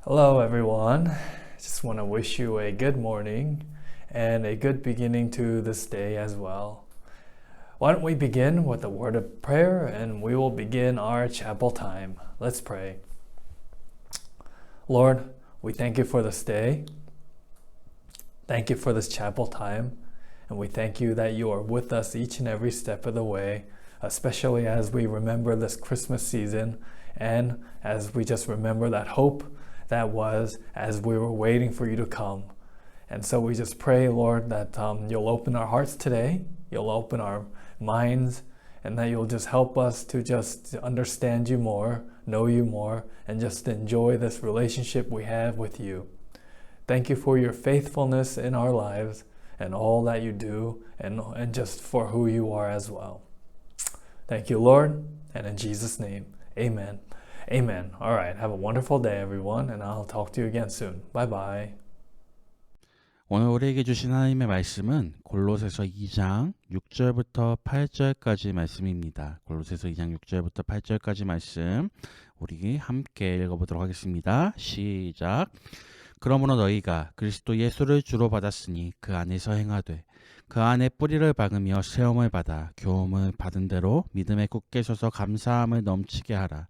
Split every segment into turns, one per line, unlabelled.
Hello, everyone. Just want to wish you a good morning and a good beginning to this day as well. Why don't we begin with a word of prayer and we will begin our chapel time. Let's pray. Lord, we thank you for this day. Thank you for this chapel time. And we thank you that you are with us each and every step of the way, especially as we remember this Christmas season and as we just remember that hope that was as we were waiting for you to come. And so we just pray, Lord, that you'll open our hearts today, you'll open our minds, and that you'll just help us to just understand you more, know you more, and just enjoy this relationship we have with you. Thank you for your faithfulness in our lives and all that you do, and just for who you are as well. Thank you, Lord, and in Jesus' name, amen. Amen. All right. Have a wonderful day, everyone, and I'll talk to you again soon. Bye bye.
오늘 우리에게 주신 하나님의 말씀은 골로새서 2장 6절부터 8절까지 말씀입니다. 골로새서 2장 6절부터 8절까지 말씀 우리 함께 읽어보도록 하겠습니다. 시작. 그러므로 너희가 그리스도 예수를 주로 받았으니 그 안에서 행하되 그 안에 뿌리를 박으며 세움을 받아 교훈을 받은 대로 믿음에 굳게 서서 감사함을 넘치게 하라.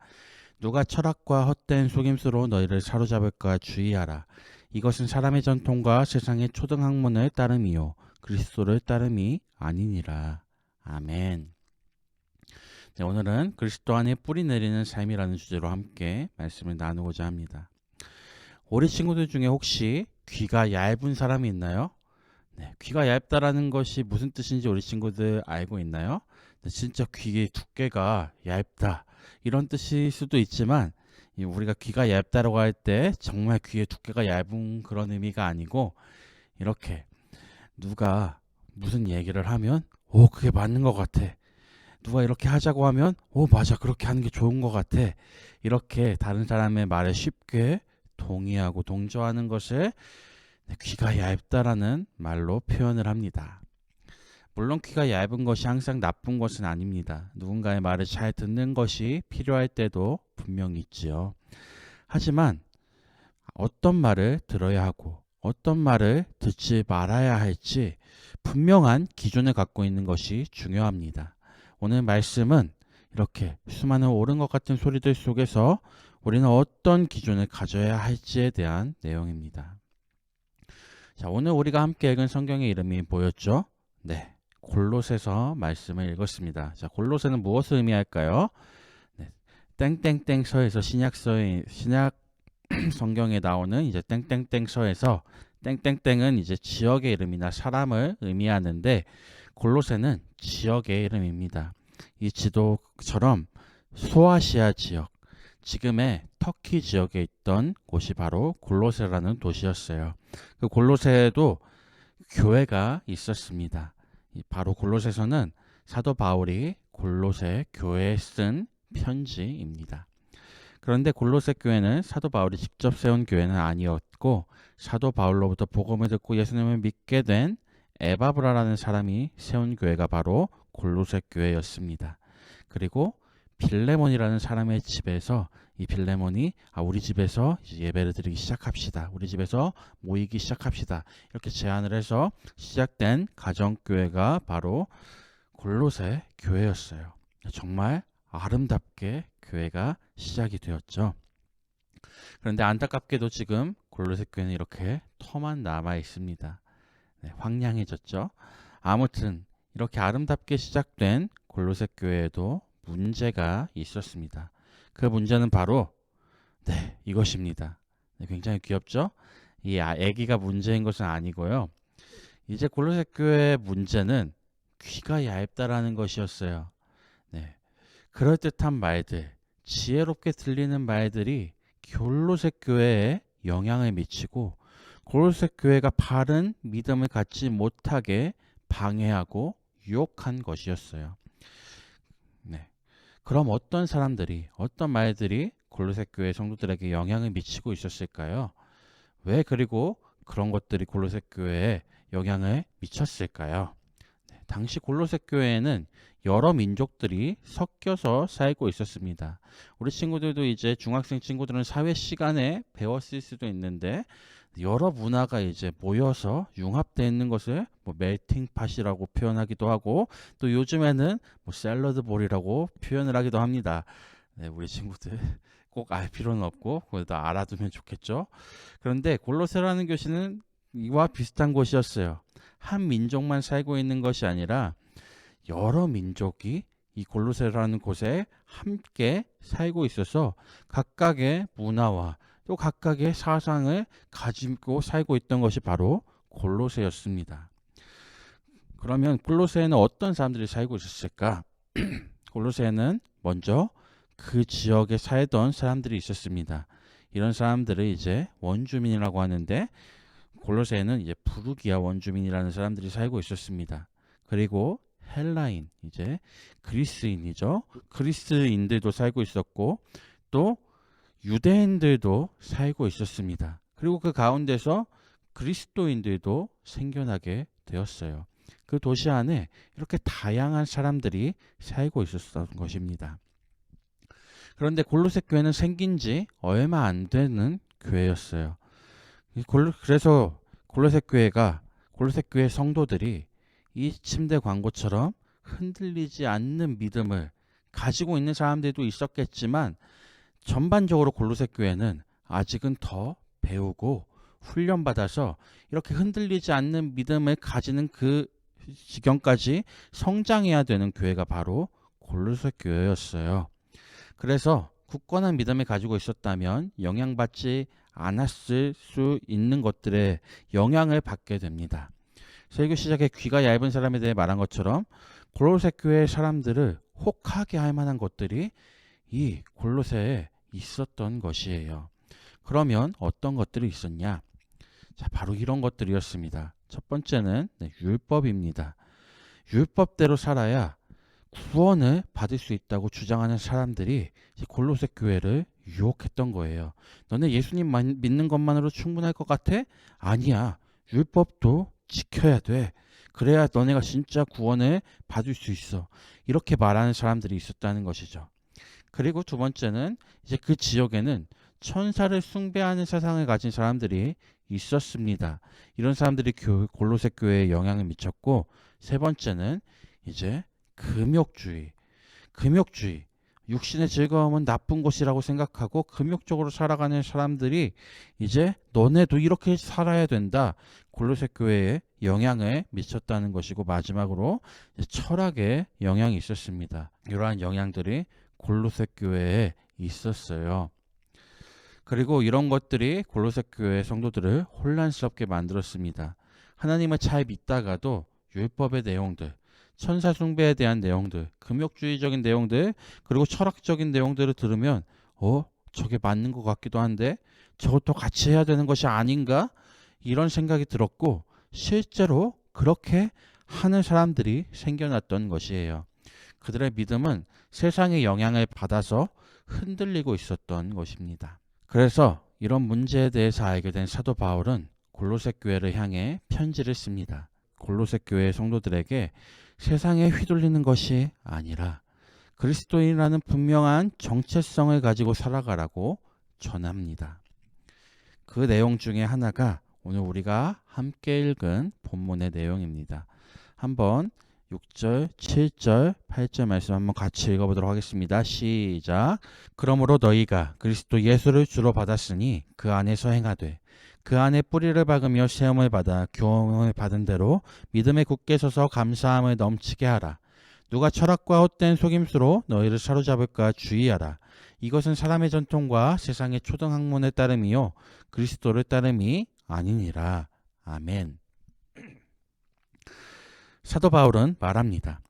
누가 철학과 헛된 속임수로 너희를 사로잡을까 주의하라. 이것은 사람의 전통과 세상의 초등학문을 따름이요 그리스도를 따름이 아니니라. 아멘. 네, 오늘은 그리스도 안에 뿌리 내리는 삶이라는 주제로 함께 말씀을 나누고자 합니다. 우리 친구들 중에 혹시 귀가 얇은 사람이 있나요? 네, 귀가 얇다라는 것이 무슨 뜻인지 우리 친구들 알고 있나요? 네, 진짜 귀의 두께가 얇다 이런 뜻일 수도 있지만 우리가 귀가 얇다라고 할 때 정말 귀의 두께가 얇은 그런 의미가 아니고 이렇게 누가 무슨 얘기를 하면 오 그게 맞는 것 같아. 누가 이렇게 하자고 하면 오 맞아 그렇게 하는 게 좋은 것 같아. 이렇게 다른 사람의 말에 쉽게 동의하고 동조하는 것을 귀가 얇다라는 말로 표현을 합니다. 물론 귀가 얇은 것이 항상 나쁜 것은 아닙니다. 누군가의 말을 잘 듣는 것이 필요할 때도 분명히 있지요. 하지만 어떤 말을 들어야 하고 어떤 말을 듣지 말아야 할지 분명한 기준을 갖고 있는 것이 중요합니다. 오늘 말씀은 이렇게 수많은 옳은 것 같은 소리들 속에서 우리는 어떤 기준을 가져야 할지에 대한 내용입니다. 자, 오늘 우리가 함께 읽은 성경의 이름이 뭐였죠? 네, 골로새서 말씀을 읽었습니다. 자, 골로새는 무엇을 의미할까요? 네, 땡땡땡서에서 신약 성경에 나오는 이제 땡땡땡서에서 땡땡땡은 이제 지역의 이름이나 사람을 의미하는데 골로새는 지역의 이름입니다. 이 지도처럼 소아시아 지역, 지금의 터키 지역에 있던 곳이 바로 골로새라는 도시였어요. 그 골로새에도 교회가 있었습니다. 바로 골로새서는 사도 바울이 골로새 교회에 쓴 편지입니다. 그런데 골로새 교회는 사도 바울이 직접 세운 교회는 아니었고 사도 바울로부터 복음을 듣고 예수님을 믿게 된 에바브라라는 사람이 세운 교회가 바로 골로새 교회였습니다. 그리고 빌레몬이라는 사람의 집에서 이 빌레몬이 우리 집에서 예배를 드리기 시작합시다. 우리 집에서 모이기 시작합시다. 이렇게 제안을 해서 시작된 가정교회가 바로 골로새 교회였어요. 정말 아름답게 교회가 시작이 되었죠. 그런데 안타깝게도 지금 골로새 교회는 이렇게 터만 남아 있습니다. 네, 황량해졌죠. 아무튼 이렇게 아름답게 시작된 골로새 교회에도 문제가 있었습니다. 그 문제는 바로 이것입니다. 네, 굉장히 귀엽죠? 이 아기가 문제인 것은 아니고요. 이제 골로새 교회의 문제는 귀가 얇다라는 것이었어요. 네, 그럴듯한 말들, 지혜롭게 들리는 말들이 골로새 교회에 영향을 미치고 골로새 교회가 바른 믿음을 갖지 못하게 방해하고 유혹한 것이었어요. 네. 그럼 어떤 사람들이, 어떤 말들이 골로새 교회 성도들에게 영향을 미치고 있었을까요? 왜 그리고 그런 것들이 골로새 교회에 영향을 미쳤을까요? 당시 골로새 교회에는 여러 민족들이 섞여서 살고 있었습니다. 우리 친구들도 이제 중학생 친구들은 사회 시간에 배웠을 수도 있는데 여러 문화가 이제 모여서 융합되어 있는 것을 뭐 멜팅팟이라고 표현하기도 하고 또 요즘에는 뭐 샐러드볼이라고 표현을 하기도 합니다. 네, 우리 친구들 꼭 알 필요는 없고 그래도 알아두면 좋겠죠. 그런데 골로새라는 교시는 이와 비슷한 곳이었어요. 한 민족만 살고 있는 것이 아니라 여러 민족이 이 골로새라는 곳에 함께 살고 있어서 각각의 문화와 또 각각의 사상을 가지고 살고 있던 것이 바로 골로새였습니다. 그러면 골로새에는 어떤 사람들이 살고 있었을까? 골로새에는 먼저 그 지역에 살던 사람들이 있었습니다. 이런 사람들을 이제 원주민이라고 하는데 골로새에는 이제 부르기아 원주민이라는 사람들이 살고 있었습니다. 그리고 헬라인, 이제 그리스인이죠. 그리스인들도 살고 있었고 또 유대인들도 살고 있었습니다. 그리고 그 가운데서 그리스도인들도 생겨나게 되었어요. 그 도시 안에 이렇게 다양한 사람들이 살고 있었던 것입니다. 그런데 골로새 교회는 생긴 지 얼마 안 되는 교회였어요. 그래서 골로새 교회 성도들이 이 침대 광고처럼 흔들리지 않는 믿음을 가지고 있는 사람들도 있었겠지만 전반적으로 골로새 교회는 아직은 더 배우고 훈련받아서 이렇게 흔들리지 않는 믿음을 가지는 그 지경까지 성장해야 되는 교회가 바로 골로새 교회였어요. 그래서 굳건한 믿음을 가지고 있었다면 영향받지 않았을 수 있는 것들에 영향을 받게 됩니다. 설교 시작에 귀가 얇은 사람에 대해 말한 것처럼 골로새 교회 사람들을 혹하게 할 만한 것들이 이 골로새에 있었던 것이에요. 그러면 어떤 것들이 있었냐? 자, 바로 이런 것들이었습니다. 첫 번째는 율법입니다. 율법대로 살아야 구원을 받을 수 있다고 주장하는 사람들이 골로새 교회를 유혹했던 거예요. 너네 예수님 믿는 것만으로 충분할 것 같아? 아니야. 율법도 지켜야 돼. 그래야 너네가 진짜 구원을 받을 수 있어. 이렇게 말하는 사람들이 있었다는 것이죠. 그리고 두 번째는 이제 그 지역에는 천사를 숭배하는 사상을 가진 사람들이 있었습니다. 이런 사람들이 골로새 교회에 영향을 미쳤고, 세 번째는 이제 금욕주의. 육신의 즐거움은 나쁜 것이라고 생각하고 금욕적으로 살아가는 사람들이 이제 너네도 이렇게 살아야 된다. 골로새 교회에 영향을 미쳤다는 것이고, 마지막으로 철학에 영향이 있었습니다. 이러한 영향들이 골로새 교회에 있었어요. 그리고 이런 것들이 골로새 교회 성도들을 혼란스럽게 만들었습니다. 하나님을 잘 믿다가도 율법의 내용들, 천사 숭배에 대한 내용들, 금욕주의적인 내용들, 그리고 철학적인 내용들을 들으면 저게 맞는 것 같기도 한데 저것도 같이 해야 되는 것이 아닌가? 이런 생각이 들었고 실제로 그렇게 하는 사람들이 생겨났던 것이에요. 그들의 믿음은 세상의 영향을 받아서 흔들리고 있었던 것입니다. 그래서 이런 문제에 대해서 알게 된 사도 바울은 골로새 교회를 향해 편지를 씁니다. 골로새 교회 성도들에게 세상에 휘둘리는 것이 아니라 그리스도인이라는 분명한 정체성을 가지고 살아가라고 전합니다. 그 내용 중에 하나가 오늘 우리가 함께 읽은 본문의 내용입니다. 한번 6절, 7절, 8절 말씀 한번 같이 읽어보도록 하겠습니다. 시작. 그러므로 너희가 그리스도 예수를 주로 받았으니 그 안에서 행하되 그 안에 뿌리를 박으며 세움을 받아 교훈을 받은 대로 믿음에 굳게 서서 감사함을 넘치게 하라. 누가 철학과 헛된 속임수로 너희를 사로잡을까 주의하라. 이것은 사람의 전통과 세상의 초등학문을 따름이요 그리스도를 따름이 아니니라. 아멘. 사도 바울은 말합니다.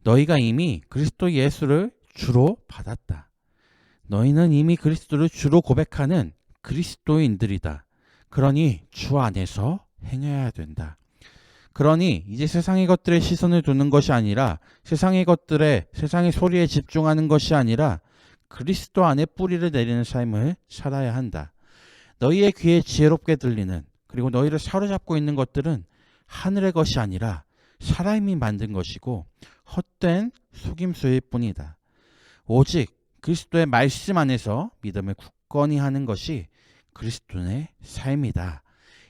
너희가 이미 그리스도 예수를 주로 받았다. 너희는 이미 그리스도를 주로 고백하는 그리스도인들이다. 그러니 주 안에서 행해야 된다. 그러니 이제 세상의 것들에 시선을 두는 것이 아니라 세상의 소리에 집중하는 것이 아니라 그리스도 안에 뿌리를 내리는 삶을 살아야 한다. 너희의 귀에 지혜롭게 들리는 그리고 너희를 사로잡고 있는 것들은 하늘의 것이 아니라 사람이 만든 것이고 헛된 속임수일 뿐이다. 오직 그리스도의 말씀 안에서 믿음을 굳건히 하는 것이 그리스도의 삶이다.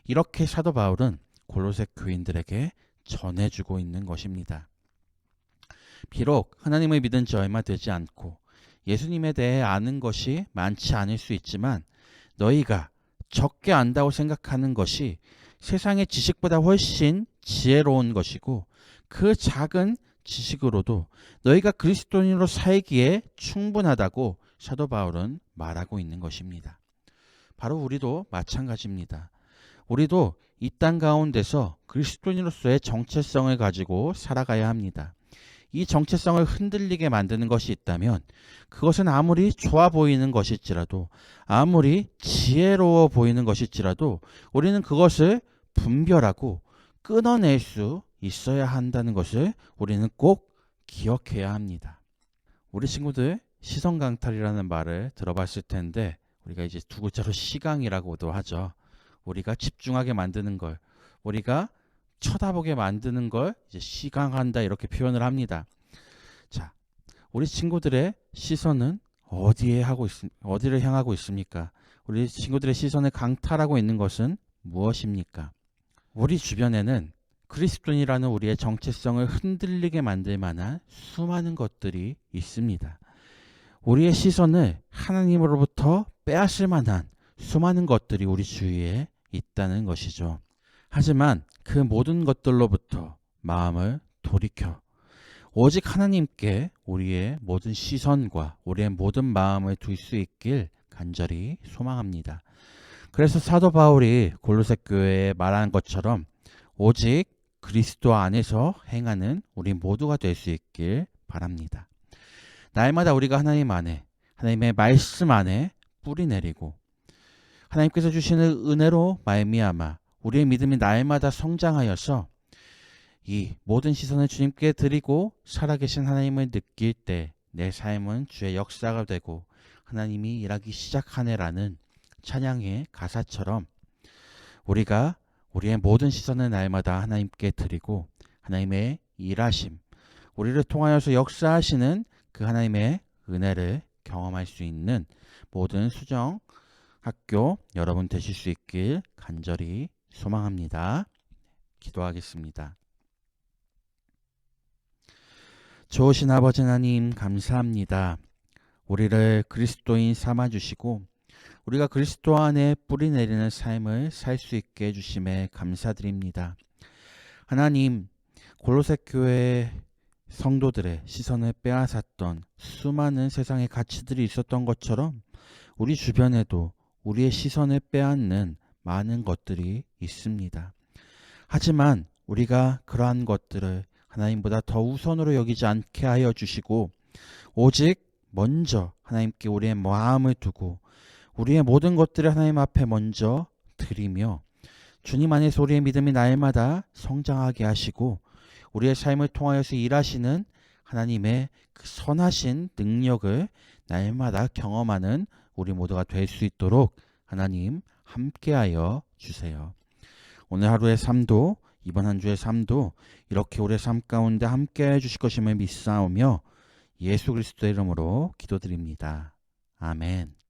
이렇게 사도 바울은 골로새 교인들에게 전해주고 있는 것입니다. 비록 하나님을 믿은 지 얼마 되지 않고 예수님에 대해 아는 것이 많지 않을 수 있지만 너희가 적게 안다고 생각하는 것이 세상의 지식보다 훨씬 지혜로운 것이고 그 작은 지식으로도 너희가 그리스도인으로 살기에 충분하다고 사도 바울은 말하고 있는 것입니다. 바로 우리도 마찬가지입니다. 우리도 이 땅 가운데서 그리스도인으로서의 정체성을 가지고 살아가야 합니다. 이 정체성을 흔들리게 만드는 것이 있다면 그것은 아무리 좋아 보이는 것일지라도 아무리 지혜로워 보이는 것일지라도 우리는 그것을 분별하고 끊어낼 수 있어야 한다는 것을 우리는 꼭 기억해야 합니다. 우리 친구들 시선 강탈이라는 말을 들어봤을 텐데 우리가 이제 두 글자로 시강이라고도 하죠. 우리가 집중하게 만드는 걸, 우리가 쳐다보게 만드는 걸 이제 시강한다 이렇게 표현을 합니다. 자, 우리 친구들의 시선은 어디를 향하고 있습니까? 우리 친구들의 시선을 강탈하고 있는 것은 무엇입니까? 우리 주변에는 그리스도인이라는 우리의 정체성을 흔들리게 만들 만한 수많은 것들이 있습니다. 우리의 시선을 하나님으로부터 빼앗을 만한 수많은 것들이 우리 주위에 있다는 것이죠. 하지만 그 모든 것들로부터 마음을 돌이켜 오직 하나님께 우리의 모든 시선과 우리의 모든 마음을 둘 수 있길 간절히 소망합니다. 그래서 사도 바울이 골로새 교회에 말한 것처럼 오직 그리스도 안에서 행하는 우리 모두가 될 수 있길 바랍니다. 날마다 우리가 하나님 안에, 하나님의 말씀 안에 뿌리 내리고 하나님께서 주시는 은혜로 말미암아 우리의 믿음이 날마다 성장하여서 이 모든 시선을 주님께 드리고 살아계신 하나님을 느낄 때 내 삶은 주의 역사가 되고 하나님이 일하기 시작하네라는 찬양의 가사처럼 우리가 우리의 모든 시선을 날마다 하나님께 드리고 하나님의 일하심, 우리를 통하여서 역사하시는 그 하나님의 은혜를 경험할 수 있는 모든 수정 학교 여러분 되실 수 있길 간절히 소망합니다. 기도하겠습니다. 좋으신 아버지 하나님 감사합니다. 우리를 그리스도인 삼아주시고 우리가 그리스도 안에 뿌리 내리는 삶을 살 수 있게 해주심에 감사드립니다. 하나님, 골로새 교회 성도들의 시선을 빼앗았던 수많은 세상의 가치들이 있었던 것처럼 우리 주변에도 우리의 시선을 빼앗는 많은 것들이 있습니다. 하지만 우리가 그러한 것들을 하나님보다 더 우선으로 여기지 않게 하여 주시고 오직 먼저 하나님께 우리의 마음을 두고 우리의 모든 것들을 하나님 앞에 먼저 드리며 주님 안에서 우리의 믿음이 날마다 성장하게 하시고 우리의 삶을 통하여서 일하시는 하나님의 그 선하신 능력을 날마다 경험하는 우리 모두가 될 수 있도록 하나님 함께하여 주세요. 오늘 하루의 삶도 이번 한 주의 삶도 이렇게 우리의 삶 가운데 함께해 주실 것임을 믿사오며 예수 그리스도의 이름으로 기도드립니다. 아멘.